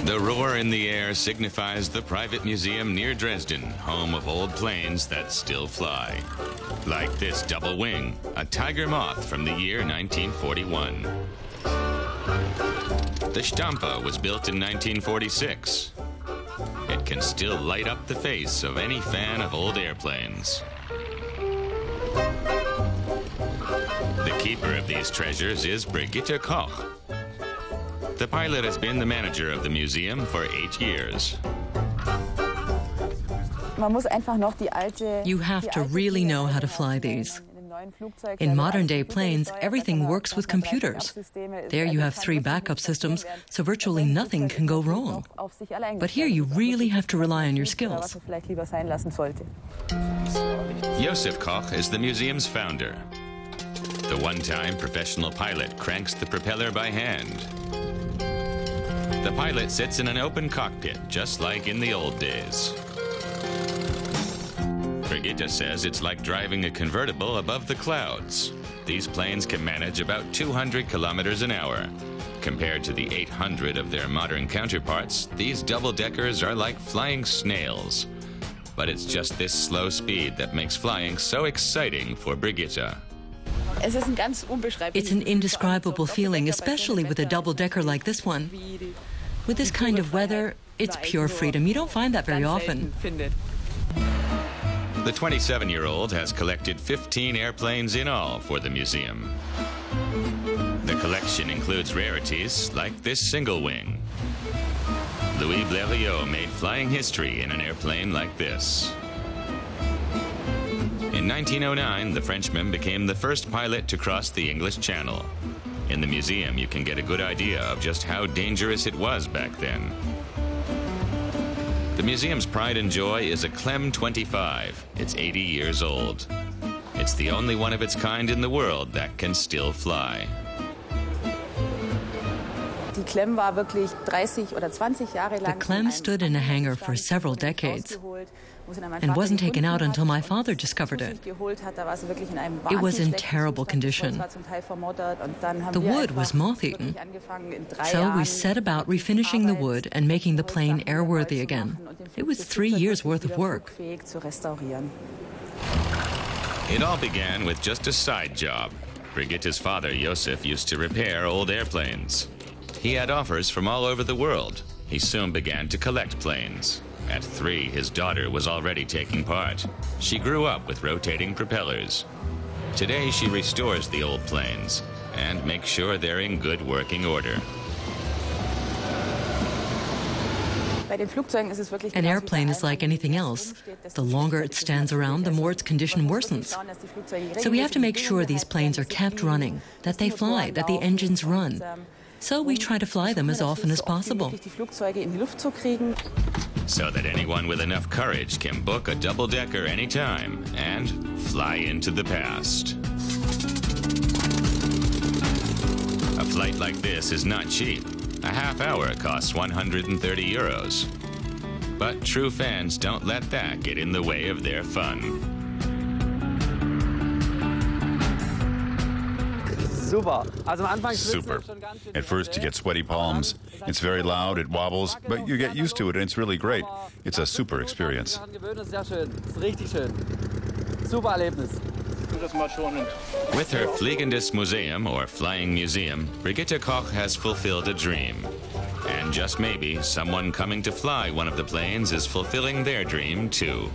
The roar in the air signifies the private museum near Dresden, home of old planes that still fly. Like this double wing, a tiger moth from the year 1941. The Stampe was built in 1946. It can still light up the face of any fan of old airplanes. The keeper of these treasures is Brigitte Koch. The pilot has been the manager of the museum for 8 years. You have to really know how to fly these. In modern-day planes, everything works with computers. There you have 3 backup systems, so virtually nothing can go wrong. But here you really have to rely on your skills. Josef Koch is the museum's founder. The one-time professional pilot cranks the propeller by hand. The pilot sits in an open cockpit, just like in the old days. Brigitte says it's like driving a convertible above the clouds. These planes can manage about 200 kilometers an hour. Compared to the 800 of their modern counterparts, these double-deckers are like flying snails. But it's just this slow speed that makes flying so exciting for Brigitte. It's an indescribable feeling, especially with a double-decker like this one. With this kind of weather, it's pure freedom. You don't find that very often. The 27-year-old has collected 15 airplanes in all for the museum. The collection includes rarities like this single wing. Louis Blériot made flying history in an airplane like this. In 1909, the Frenchman became the first pilot to cross the English Channel. In the museum, you can get a good idea of just how dangerous it was back then. The museum's pride and joy is a Clem 25. It's 80 years old. It's the only one of its kind in the world that can still fly. The Clem stood in a hangar for several decades and wasn't taken out until my father discovered it. It was in terrible condition. The wood was moth-eaten. So we set about refinishing the wood and making the plane airworthy again. It was 3 years' worth of work. It all began with just a side job. Brigitte's father, Josef, used to repair old airplanes. He had offers from all over the world. He soon began to collect planes. At 3, his daughter was already taking part. She grew up with rotating propellers. Today, she restores the old planes and makes sure they're in good working order. An airplane is like anything else. The longer it stands around, the more its condition worsens. So we have to make sure these planes are kept running, that they fly, that the engines run. So we try to fly them as often as possible. So that anyone with enough courage can book a double-decker anytime and fly into the past. A flight like this is not cheap. A half hour costs 130 euros. But true fans don't let that get in the way of their fun. Super. At first you get sweaty palms. It's very loud, it wobbles, but you get used to it and it's really great. It's a super experience. With her Fliegendes Museum, or Flying Museum, Brigitte Koch has fulfilled a dream. And just maybe, someone coming to fly one of the planes is fulfilling their dream too.